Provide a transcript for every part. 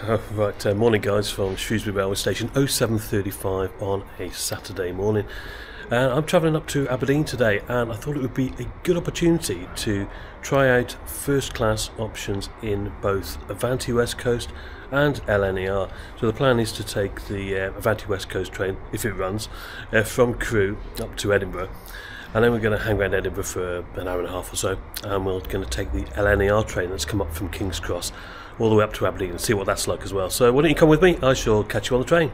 Morning guys from Shrewsbury Railway Station, 07:35 on a Saturday morning. I'm travelling up to Aberdeen today, and I thought it would be a good opportunity to try out first class options in both Avanti West Coast and LNER. So the plan is to take the Avanti West Coast train, if it runs, from Crewe up to Edinburgh. And then we're going to hang around Edinburgh for an hour and a half or so, and we're going to take the LNER train that's come up from King's Cross all the way up to Aberdeen and see what that's like as well. So why don't you come with me? I shall catch you on the train.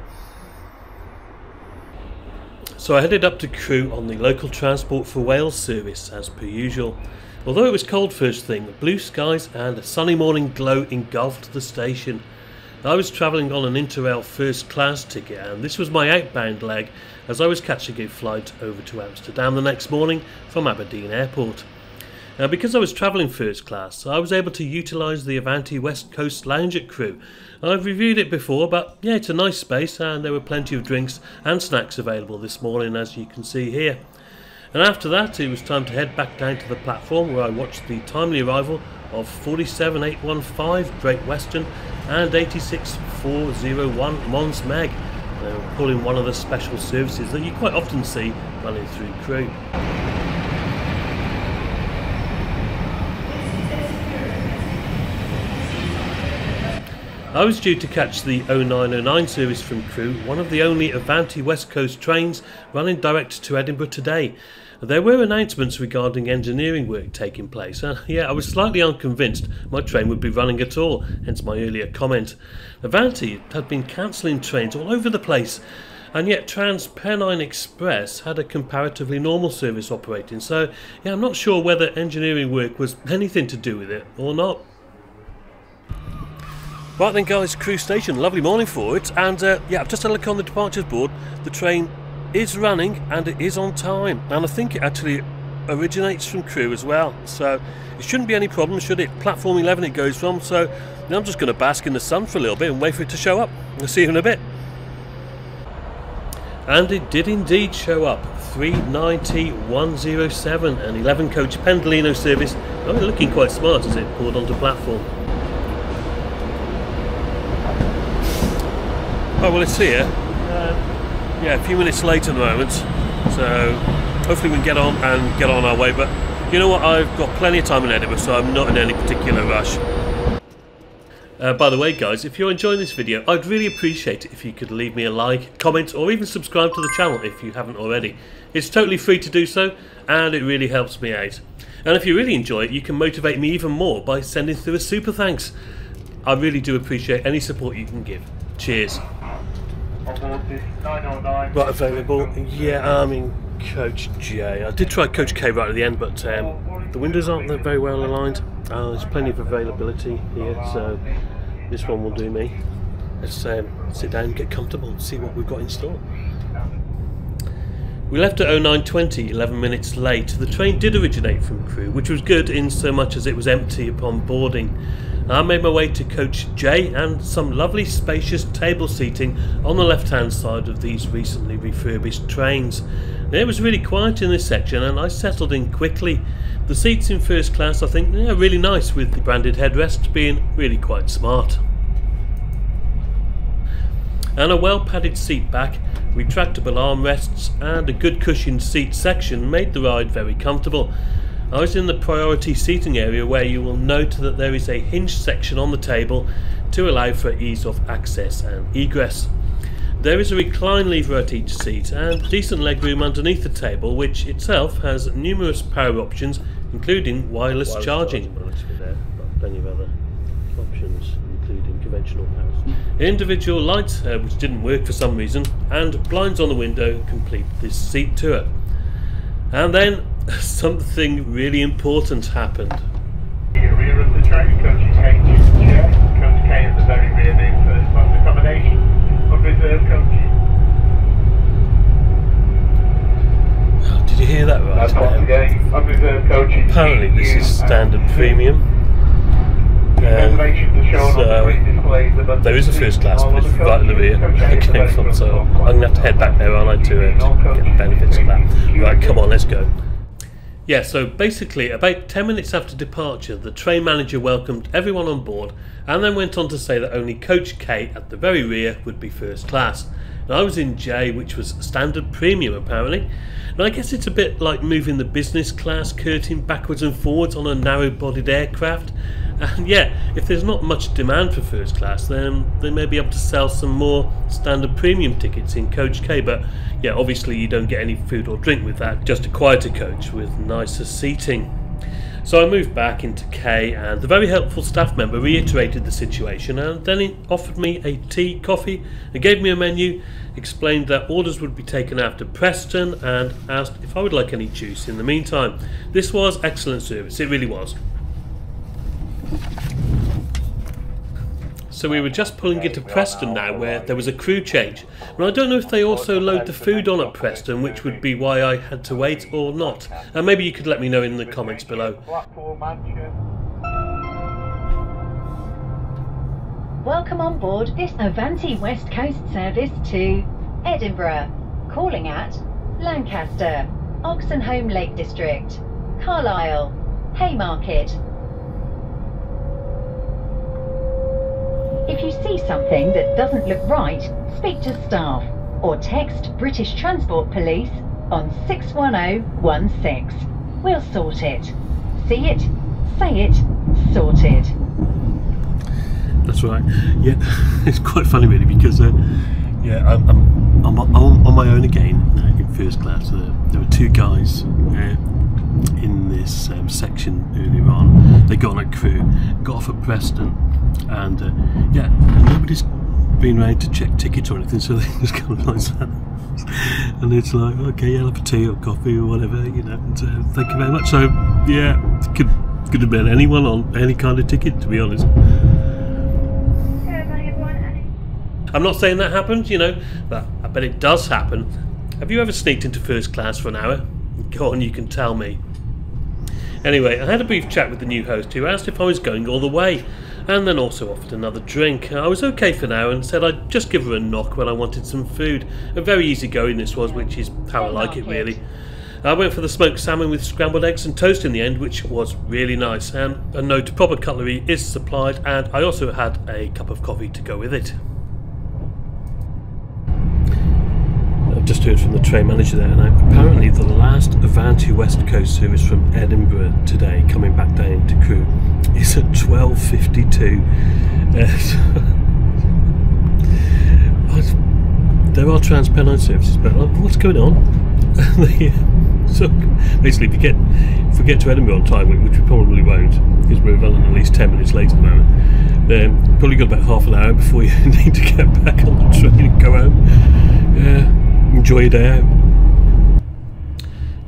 So I headed up to Crewe on the local Transport for Wales service as per usual. Although it was cold first thing, blue skies and a sunny morning glow engulfed the station. I was travelling on an Interrail first class ticket, and this was my outbound leg as I was catching a flight over to Amsterdam the next morning from Aberdeen Airport. Now, because I was travelling first class, I was able to utilise the Avanti West Coast lounge at Crewe. I've reviewed it before, but yeah, it's a nice space, and there were plenty of drinks and snacks available this morning, as you can see here. And after that, it was time to head back down to the platform, where I watched the timely arrival of 47815 Great Western and 86401 Mons Meg. They were pulling one of the special services that you quite often see running through Crewe. I was due to catch the 0909 service from Crewe, one of the only Avanti West Coast trains running direct to Edinburgh today. There were announcements regarding engineering work taking place, and yeah, I was slightly unconvinced my train would be running at all, hence my earlier comment. Avanti had been cancelling trains all over the place, and yet Trans-Pennine Express had a comparatively normal service operating, so yeah, I'm not sure whether engineering work was anything to do with it or not. Right then guys, Crewe Station, lovely morning for it, and yeah, I've just had a look on the departures board. The train is running and it is on time, and I think it actually originates from Crewe as well, so it shouldn't be any problem, should it? Platform 11 it goes from, so I'm just going to bask in the sun for a little bit and wait for it to show up. I'll see you in a bit. And it did indeed show up, 390-107, an 11 coach Pendolino service. Oh, looking quite smart as it pulled onto platform. Oh, well, it's here. Yeah, a few minutes late at the moment, so hopefully we can get on our way. But you know what? I've got plenty of time in Edinburgh, so I'm not in any particular rush. By the way, guys, if you're enjoying this video, I'd really appreciate it if you could leave me a like, comment, or even subscribe to the channel if you haven't already. It's totally free to do so, and it really helps me out. And if you really enjoy it, you can motivate me even more by sending through a super thanks. I really do appreciate any support you can give. Cheers. Right, available. Yeah, I'm in Coach J. I did try Coach K right at the end, but the windows aren't very well aligned. There's plenty of availability here, so this one will do me. Let's sit down, get comfortable, and see what we've got in store. We left at 09:20, 11 minutes late. The train did originate from Crewe, which was good in so much as it was empty upon boarding. I made my way to Coach J, and some lovely spacious table seating on the left hand side of these recently refurbished trains. It was really quiet in this section, and I settled in quickly. The seats in first class, I think, are really nice, with the branded headrests being really quite smart. And a well padded seat back, retractable armrests and a good cushioned seat section made the ride very comfortable. I was in the priority seating area, where you will note that there is a hinged section on the table to allow for ease of access and egress. There is a recline lever at each seat and decent legroom underneath the table, which itself has numerous power options, including wireless charging. Plenty of other options, including conventional powers. Individual lights, which didn't work for some reason, and blinds on the window complete this seat tour. And then something really important happened. Rear of the train, coaches H chair, coach K at the very rear being first class accommodation, unreserved coaches. Oh, did you hear that right? That's on today, unreserved coaches. Apparently this is standard premium. So there is a first class, but it's right in the rear I came from, so I'm going to have to head back there, aren't I, to get the benefits of that. Right, come on, let's go. Yeah, so basically about 10 minutes after departure, the train manager welcomed everyone on board and then went on to say that only coach K at the very rear would be first class. And I was in J, which was standard premium apparently. And I guess it's a bit like moving the business class curtain backwards and forwards on a narrow-bodied aircraft. And yeah, if there's not much demand for first class, then they may be able to sell some more standard premium tickets in coach K. But yeah, obviously you don't get any food or drink with that, just a quieter coach with nicer seating. So I moved back into K, and the very helpful staff member reiterated the situation, and then he offered me a tea, coffee, and gave me a menu, explained that orders would be taken after Preston, and asked if I would like any juice in the meantime. This was excellent service, it really was. So we were just pulling into Preston now, where there was a crew change. And I don't know if they also load the food on at Preston, which would be why I had to wait or not. And maybe you could let me know in the comments below. Welcome on board this Avanti West Coast service to Edinburgh, calling at Lancaster, Oxenholme Lake District, Carlisle, Haymarket. If you see something that doesn't look right, speak to staff or text British Transport Police on 61016. We'll sort it. See it, say it, sorted. That's right. Yeah, it's quite funny really because yeah, I'm on my own again in first class. There were two guys in this section earlier on. They got on at Crewe, got off at Preston, and yeah, nobody's been around to check tickets or anything, so they just come like that. And it's like, okay, I'll have a tea or coffee or whatever, you know, and thank you very much. So yeah, could have been anyone on any kind of ticket, to be honest. I'm not saying that happened, you know, but I bet it does happen. Have you ever sneaked into first class for an hour? Go on, you can tell me. Anyway, I had a brief chat with the new host who asked if I was going all the way, and then also offered another drink. I was okay for now and said I'd just give her a knock when I wanted some food. A very easy going this was, which is how I like it really. I went for the smoked salmon with scrambled eggs and toast in the end, which was really nice, and a note, proper cutlery is supplied, and I also had a cup of coffee to go with it. I've just heard from the train manager there, and apparently the last Avanti West Coast service from Edinburgh today, coming back down to Crewe, is at 12:52. There are Trans-Pennine services, but what's going on? So basically, if we get to Edinburgh on time, which we probably won't, because we're running at least 10 minutes late at the moment, then probably got about half an hour before you need to get back on the train and go home. Enjoy your day out.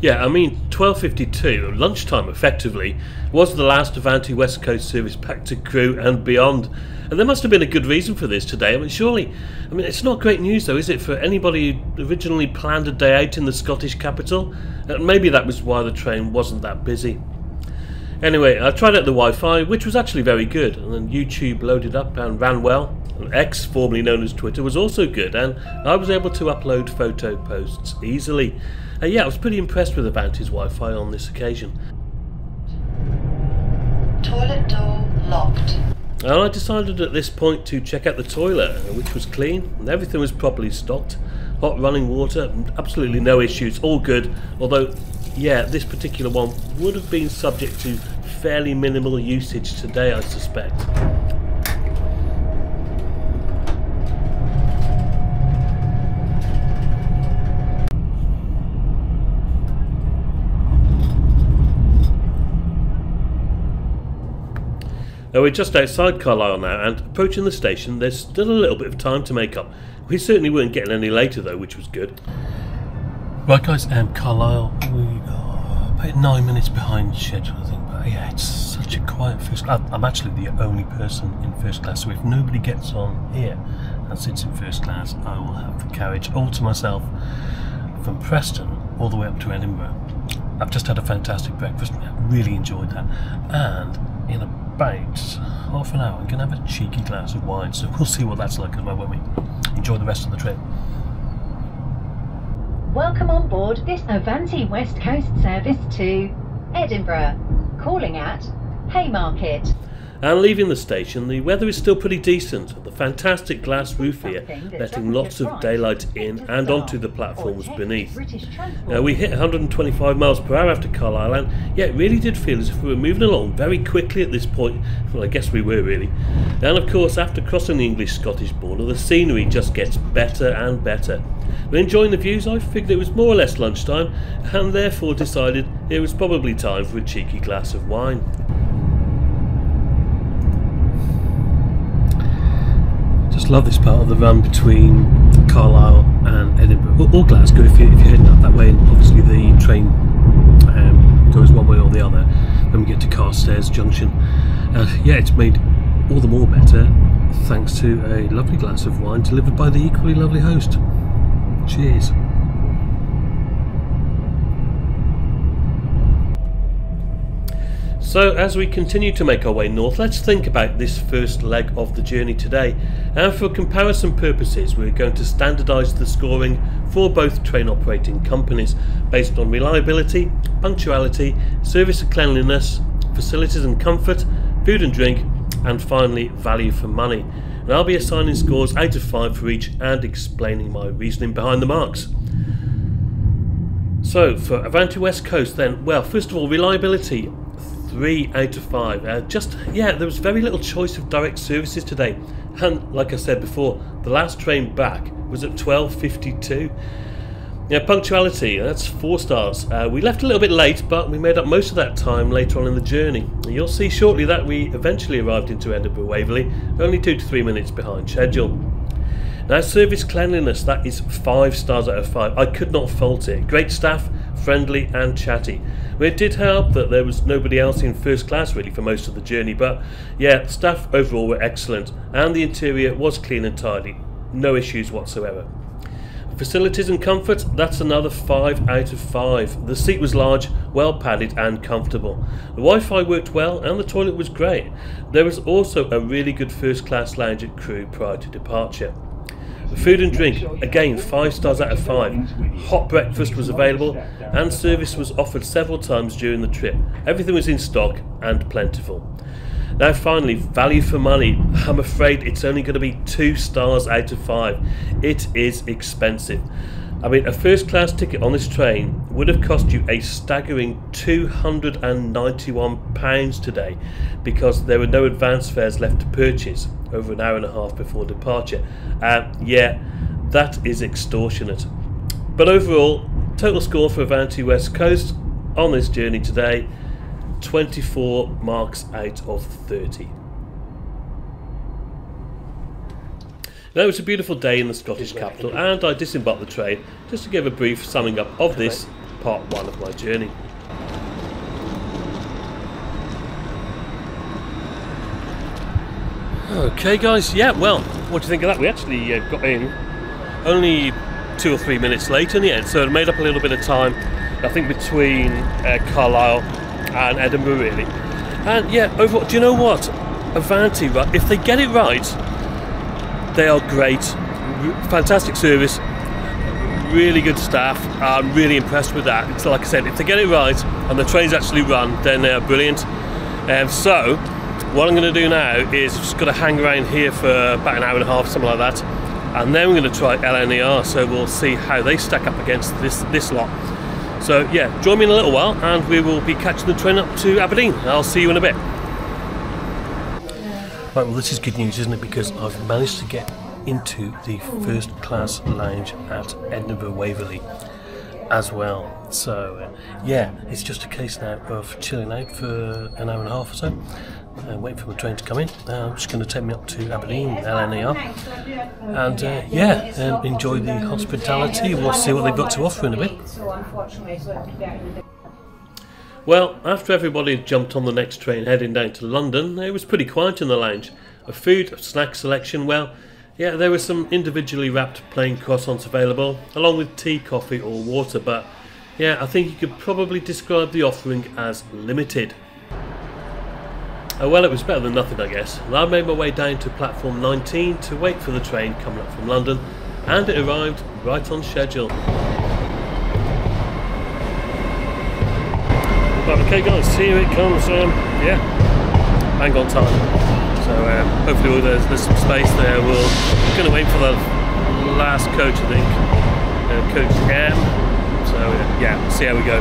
Yeah, I mean, 12:52, lunchtime effectively, was the last Avanti West Coast service back to Crewe and beyond. And there must have been a good reason for this today. I mean, surely, it's not great news though, is it, for anybody who originally planned a day out in the Scottish capital? Maybe that was why the train wasn't that busy. Anyway, I tried out the Wi-Fi, which was actually very good, and then YouTube loaded up and ran well. X, formerly known as Twitter, was also good, and I was able to upload photo posts easily. Yeah, I was pretty impressed with Avanti's Wi-Fi on this occasion. Toilet door locked. And I decided at this point to check out the toilet, which was clean, and everything was properly stocked. Hot running water, absolutely no issues, all good, although, yeah, this particular one would have been subject to fairly minimal usage today, I suspect. Now we're just outside Carlisle now, and approaching the station, there's still a little bit of time to make up. We certainly weren't getting any later though, which was good. Right guys, Carlisle, we are about 9 minutes behind schedule I think, but yeah, it's such a quiet first class. I'm actually the only person in first class, so if nobody gets on here and sits in first class, I will have the carriage all to myself from Preston all the way up to Edinburgh. I've just had a fantastic breakfast, I really enjoyed that, and in about half an hour I'm going to have a cheeky glass of wine, so we'll see what that's like as well, won't we? Enjoy the rest of the trip. Welcome on board this Avanti West Coast service to Edinburgh, calling at Haymarket. And leaving the station, the weather is still pretty decent. The fantastic glass roof here, letting lots of daylight in and onto the platforms beneath. Now, we hit 125 miles per hour after Carlisle, and yeah, it really did feel as if we were moving along very quickly at this point. Well, I guess we were really. And of course, after crossing the English-Scottish border, the scenery just gets better and better. We're enjoying the views. I figured it was more or less lunchtime, and therefore decided it was probably time for a cheeky glass of wine. Just love this part of the run between Carlisle and Edinburgh, or Glasgow if you're heading up that way, and obviously the train goes one way or the other when we get to Carstairs Junction. Yeah, it's made all the more better thanks to a lovely glass of wine delivered by the equally lovely host. Cheers. So as we continue to make our way north, let's think about this first leg of the journey today. And for comparison purposes, we're going to standardise the scoring for both train operating companies based on reliability, punctuality, service and cleanliness, facilities and comfort, food and drink, and finally value for money. And I'll be assigning scores out of 5 for each and explaining my reasoning behind the marks. So for Avanti West Coast then, well, first of all, reliability. 3 out of 5. There was very little choice of direct services today, and like I said before, the last train back was at 12:52. Yeah, punctuality, that's 4 stars. We left a little bit late, but we made up most of that time later on in the journey. You'll see shortly that we eventually arrived into Edinburgh Waverley, only 2 to 3 minutes behind schedule. Now, service cleanliness, that is 5 stars out of 5. I could not fault it. Great staff, friendly and chatty. It did help that there was nobody else in first class really for most of the journey, but yeah, the staff overall were excellent and the interior was clean and tidy. No issues whatsoever. Facilities and comfort, that's another 5 out of 5. The seat was large, well padded and comfortable. The Wi-Fi worked well and the toilet was great. There was also a really good first class lounge at Crewe prior to departure. The food and drink, again 5 stars out of 5. Hot breakfast was available and service was offered several times during the trip. Everything was in stock and plentiful. Now finally, value for money. I'm afraid it's only going to be 2 stars out of 5. It is expensive. I mean, a first class ticket on this train would have cost you a staggering £291 today because there were no advance fares left to purchase over an hour and a half before departure. Yeah, that is extortionate. But overall, total score for Avanti West Coast on this journey today, 24 marks out of 30. Now, it was a beautiful day in the Scottish capital and I disembarked the train just to give a brief summing up of this part 1 of my journey. Okay guys, yeah, well, what do you think of that? We actually got in only 2 or 3 minutes late in the end, so it made up a little bit of time, I think, between Carlisle and Edinburgh really. And yeah, overall, do you know what? Avanti, if they get it right, they are great. Fantastic service, really good staff. I'm really impressed with that. It's like I said, if they get it right and the trains actually run, then they are brilliant. So what I'm going to do now is just got to hang around here for about an hour and a half, something like that, and then we're going to try LNER, so we'll see how they stack up against this lot. So yeah, join me in a little while and we will be catching the train up to Aberdeen. I'll see you in a bit. Right, well, this is good news, isn't it? Because I've managed to get into the first class lounge at Edinburgh Waverley as well. So yeah, it's just a case now of chilling out for an hour and a half or so, waiting for my train to come in. Which is going to take me up to Aberdeen, LNER, and yeah, enjoy the hospitality. We'll see what they've got to offer in a bit. Well, after everybody had jumped on the next train heading down to London, it was pretty quiet in the lounge. A food, snack selection, well, yeah, there were some individually wrapped plain croissants available, along with tea, coffee or water, but yeah, I think you could probably describe the offering as limited. Oh well, it was better than nothing, I guess. And I made my way down to platform 19 to wait for the train coming up from London, and it arrived right on schedule. Right, okay guys, here it comes, yeah, bang on time. So hopefully there's some space there. We're going to wait for the last coach, I think, Coach M. So yeah, see how we go.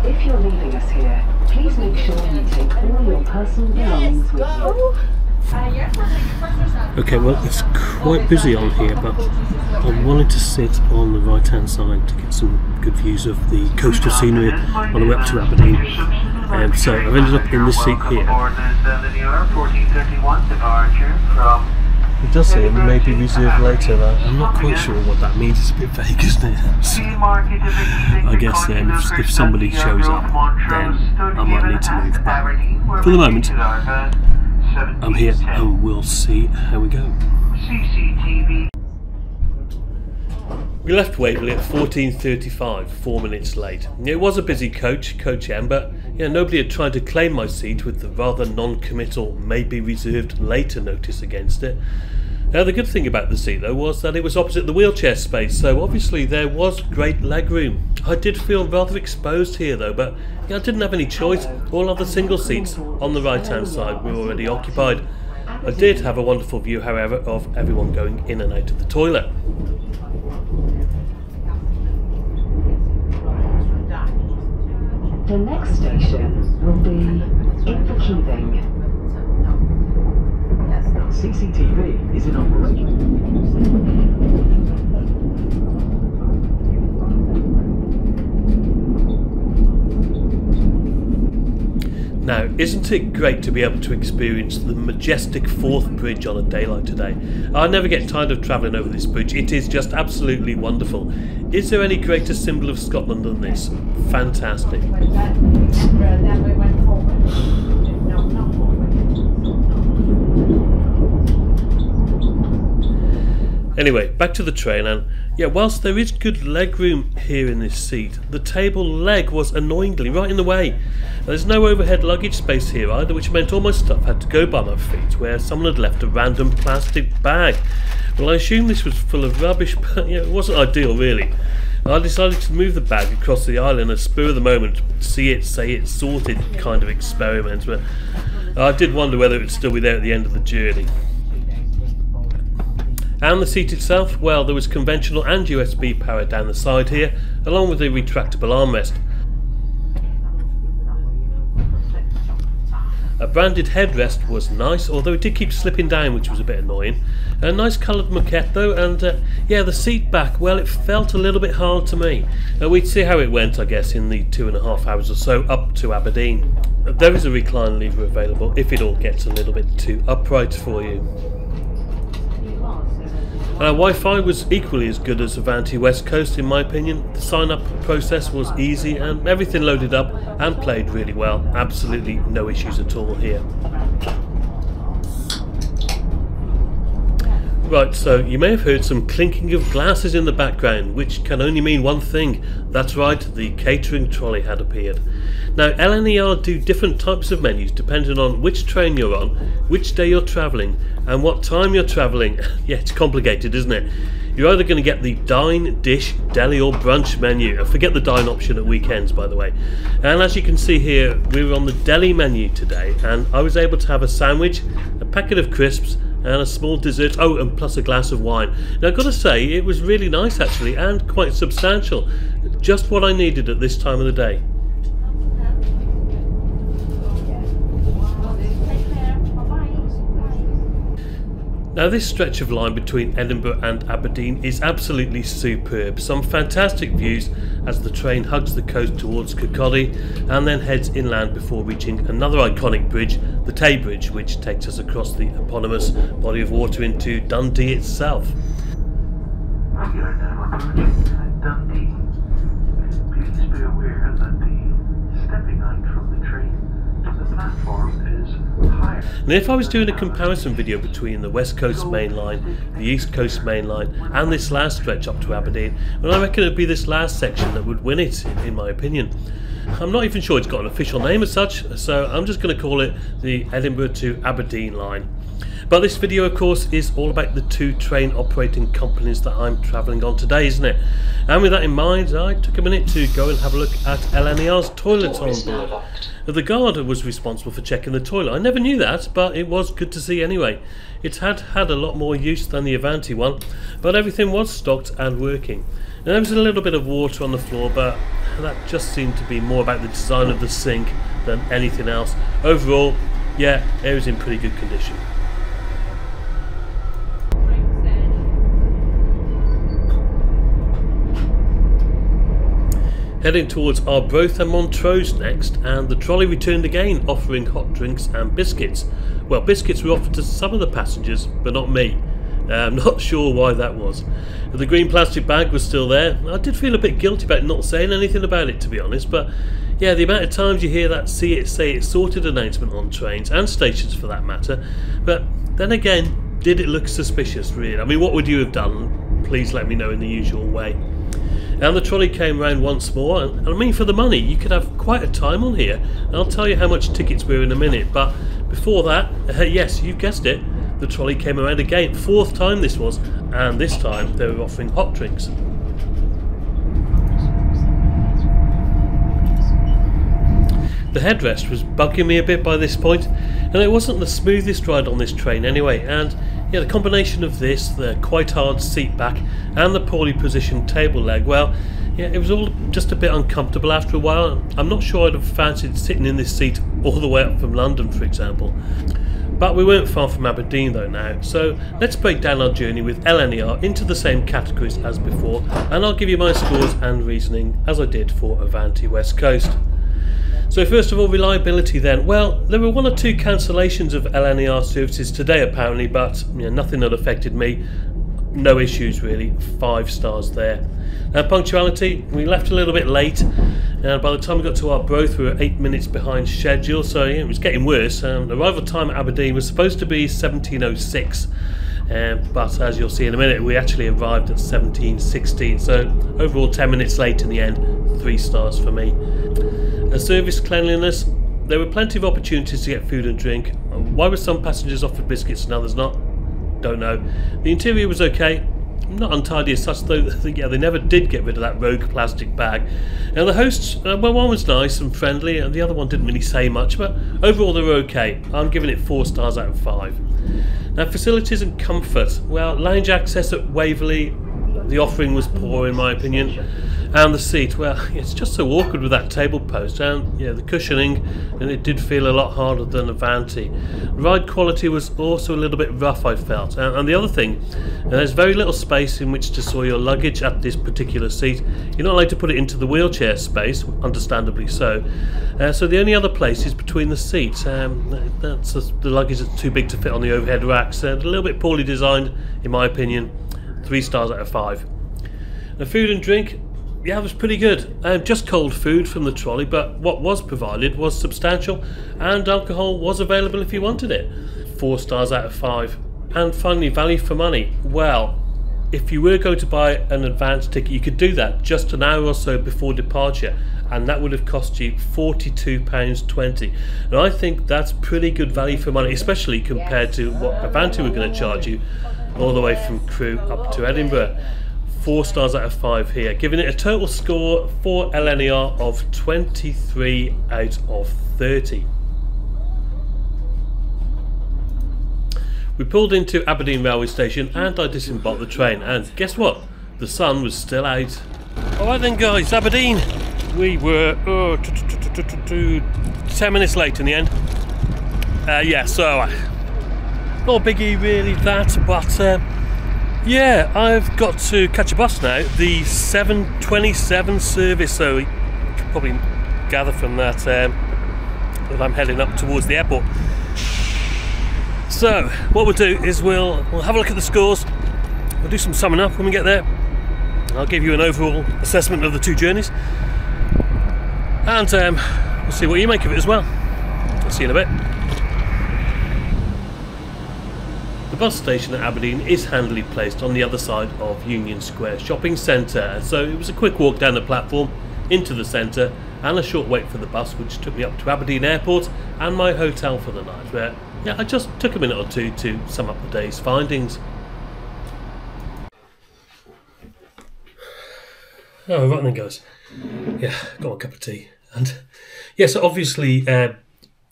If you're leaving us here, please make sure you take all your personal belongings with you. Okay, well it's quite busy on here, but I'm wanting to sit on the right hand side to get some good views of the coastal scenery on the way up to Aberdeen. So I've ended up in this seat here. It does say it may be reserved later, but I'm not quite sure what that means. It's a bit vague, isn't it? So I guess then if somebody shows up, then I might need to move. But for the moment, I'm here and we'll see how we go. We left Waverley at 14:35, 4 minutes late. It was a busy coach, Coach M, but nobody had tried to claim my seat with the rather non-committal "may be reserved later" notice against it. Now the good thing about the seat though was that it was opposite the wheelchair space, so obviously there was great leg room. I did feel rather exposed here though, but I didn't have any choice. All other single seats on the right hand side were already occupied. I did have a wonderful view however of everyone going in and out of the toilet. The next station will be Inverkeithing. CCTV is in operation. Now, isn't it great to be able to experience the majestic Forth Bridge on a day like today? I never get tired of travelling over this bridge. It is just absolutely wonderful. Is there any greater symbol of Scotland than this? Fantastic. Anyway, back to the train, and whilst there is good leg room here in this seat, the table leg was annoyingly right in the way. There's no overhead luggage space here either, which meant all my stuff had to go by my feet, where someone had left a random plastic bag. Well, I assume this was full of rubbish, but it wasn't ideal really. I decided to move the bag across the aisle in a spur of the moment, see it, say it, sorted kind of experiment, but I did wonder whether it would still be there at the end of the journey. And the seat itself, well, there was conventional and USB power down the side here, along with a retractable armrest. A branded headrest was nice, although it did keep slipping down, which was a bit annoying. A nice coloured moquette though, and the seat back, well, it felt a little bit hard to me. We'd see how it went, I guess, in the 2.5 hours or so up to Aberdeen. There is a recline lever available if it all gets a little bit too upright for you. Wi-Fi was equally as good as Avanti West Coast in my opinion. The sign-up process was easy and everything loaded up and played really well. Absolutely no issues at all here. Right, so you may have heard some clinking of glasses in the background, which can only mean one thing. That's right, the catering trolley had appeared. Now, LNER do different types of menus depending on which train you're on, which day you're travelling, and what time you're travelling. Yeah, it's complicated, isn't it? You're either going to get the dine, dish, deli or brunch menu. Forget the dine option at weekends, by the way. And as you can see here, we were on the deli menu today, and I was able to have a sandwich, a packet of crisps, and a small dessert, and plus a glass of wine. Now I've got to say, it was really nice actually, and quite substantial. Just what I needed at this time of the day. Now this stretch of line between Edinburgh and Aberdeen is absolutely superb. Some fantastic views as the train hugs the coast towards Kirkcaldy and then heads inland before reaching another iconic bridge, the Tay Bridge, which takes us across the eponymous body of water into Dundee itself. We are now approaching Dundee. Please be aware that the stepping out from the train, and the platform is higher. And if I was doing a comparison video between the West Coast Mainline, the East Coast Mainline, and this last stretch up to Aberdeen, well, I reckon it'd be this last section that would win it, in my opinion. I'm not even sure it's got an official name as such, so I'm just going to call it the Edinburgh to Aberdeen line. But this video, of course, is all about the two train operating companies that I'm travelling on today, isn't it? And with that in mind, I took a minute to go and have a look at LNER's toilet on board. The guard was responsible for checking the toilet. I never knew that, but it was good to see anyway. It had a lot more use than the Avanti one, but everything was stocked and working. And there was a little bit of water on the floor, but that just seemed to be more about the design of the sink than anything else. Overall, yeah, it was in pretty good condition. Heading towards Arbroath and Montrose next, and the trolley returned again, offering hot drinks and biscuits. Well, biscuits were offered to some of the passengers, but not me. I'm not sure why that was. The green plastic bag was still there. I did feel a bit guilty about not saying anything about it, to be honest, but yeah, the amount of times you hear that say it sorted announcement on trains, and stations for that matter, but then again, did it look suspicious, really? I mean, what would you have done? Please let me know in the usual way. And the trolley came round once more, and I mean, for the money, you could have quite a time on here. And I'll tell you how much tickets were in a minute, but before that, yes, you've guessed it, the trolley came around again, 4th time this was, and this time they were offering hot drinks. The headrest was bugging me a bit by this point, and it wasn't the smoothest ride on this train anyway, and yeah, the combination of this, the quite hard seat back, and the poorly positioned table leg, well, yeah, it was all just a bit uncomfortable after a while. I'm not sure I'd have fancied sitting in this seat all the way up from London, for example. But we weren't far from Aberdeen though now, so let's break down our journey with LNER into the same categories as before, and I'll give you my scores and reasoning as I did for Avanti West Coast. So first of all, reliability then. Well, there were 1 or 2 cancellations of LNER services today apparently, but nothing that affected me. No issues really, 5 stars there. Now punctuality, we left a little bit late, and by the time we got to Arbroath we were 8 minutes behind schedule, so yeah, it was getting worse. Arrival time at Aberdeen was supposed to be 17:06, but as you'll see in a minute, we actually arrived at 17:16, so overall 10 minutes late in the end, 3 stars for me. Service cleanliness, there were plenty of opportunities to get food and drink. Why were some passengers offered biscuits and others not? Don't know. The interior was okay, not untidy as such though. Yeah, they never did get rid of that rogue plastic bag. And the hosts, well, one was nice and friendly and the other one didn't really say much, but overall they were okay. I'm giving it 4 stars out of 5. Now facilities and comfort, well, lounge access at Waverley, the offering was poor in my opinion. And the seat, well, it's just so awkward with that table post, and yeah, the cushioning, and it did feel a lot harder than Avanti. Ride quality was also a little bit rough, I felt. And the other thing, there's very little space in which to store your luggage at this particular seat. You're not allowed to put it into the wheelchair space, understandably so. So the only other place is between the seats. That's the luggage is too big to fit on the overhead racks. A little bit poorly designed, in my opinion. 3 stars out of 5. The food and drink, yeah, it was pretty good. Just cold food from the trolley, but what was provided was substantial, and alcohol was available if you wanted it. 4 stars out of 5. And finally, value for money. Well, if you were going to buy an advance ticket, you could do that just an hour or so before departure, and that would have cost you £42.20. And I think that's pretty good value for money, especially compared to what Avanti were going to charge you all the way from Crewe up to Edinburgh. 4 stars out of 5 here, giving it a total score for LNER of 23 out of 30. We pulled into Aberdeen railway station and I disembarked the train, and guess what? The sun was still out. Alright then guys, Aberdeen. We were 10 minutes late in the end. Yeah, so not a biggie really that, but yeah, I've got to catch a bus now, the 7:27 service, so you can probably gather from that that I'm heading up towards the airport. So what we'll do is we'll have a look at the scores, we'll do some summing up when we get there, I'll give you an overall assessment of the 2 journeys, and We'll see what you make of it as well. I'll see you in a bit. The bus station at Aberdeen is handily placed on the other side of Union Square Shopping Centre, so it was a quick walk down the platform into the centre and a short wait for the bus, which took me up to Aberdeen Airport and my hotel for the night, where I just took a minute or two to sum up the day's findings. Oh, right then guys, got my cup of tea, and so obviously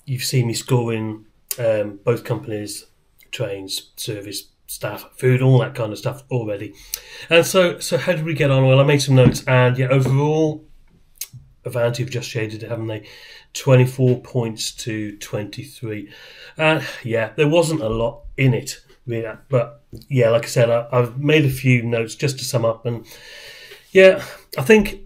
you've seen me scoring both companies, trains, service, staff, food, all that kind of stuff already. And so how did we get on? Well, I made some notes, and overall Avanti have just shaded it, haven't they? 24 points to 23. And there wasn't a lot in it, really, but like I said, I've made a few notes just to sum up, and I think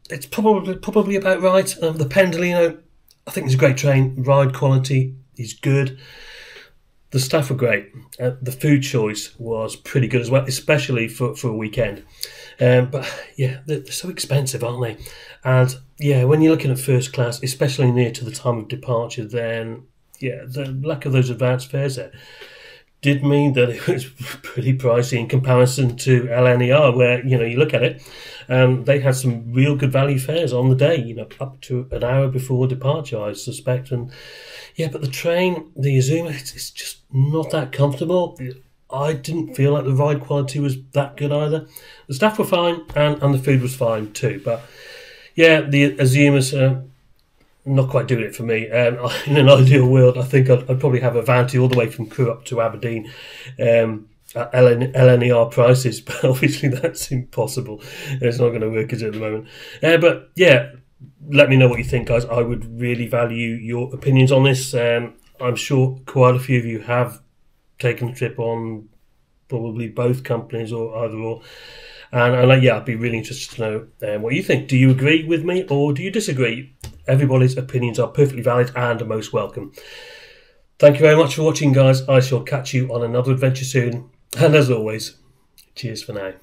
it's probably about right. The Pendolino, I think it's a great train. Ride quality is good. The staff were great. The food choice was pretty good as well, especially for a weekend. But they're so expensive, aren't they? And when you're looking at first class, especially near to the time of departure, then the lack of those advanced fares there did mean that it was pretty pricey in comparison to LNER, where you look at it, they had some real good value fares on the day, up to an hour before departure, I suspect. And but the train, the Azuma, it's just not that comfortable. I didn't feel like the ride quality was that good either. The staff were fine, and the food was fine too. But the Azuma's not quite doing it for me. In an ideal world, I think I'd probably have Avanti all the way from Crewe up to Aberdeen at LNER prices, but obviously that's impossible. It's not going to work, is it, at the moment? But let me know what you think, guys. I would really value your opinions on this. I'm sure quite a few of you have taken a trip on probably both companies or either or. And I'd be really interested to know what you think. Do you agree with me or do you disagree? Everybody's opinions are perfectly valid and are most welcome. Thank you very much for watching, guys. I shall catch you on another adventure soon. And as always, cheers for now.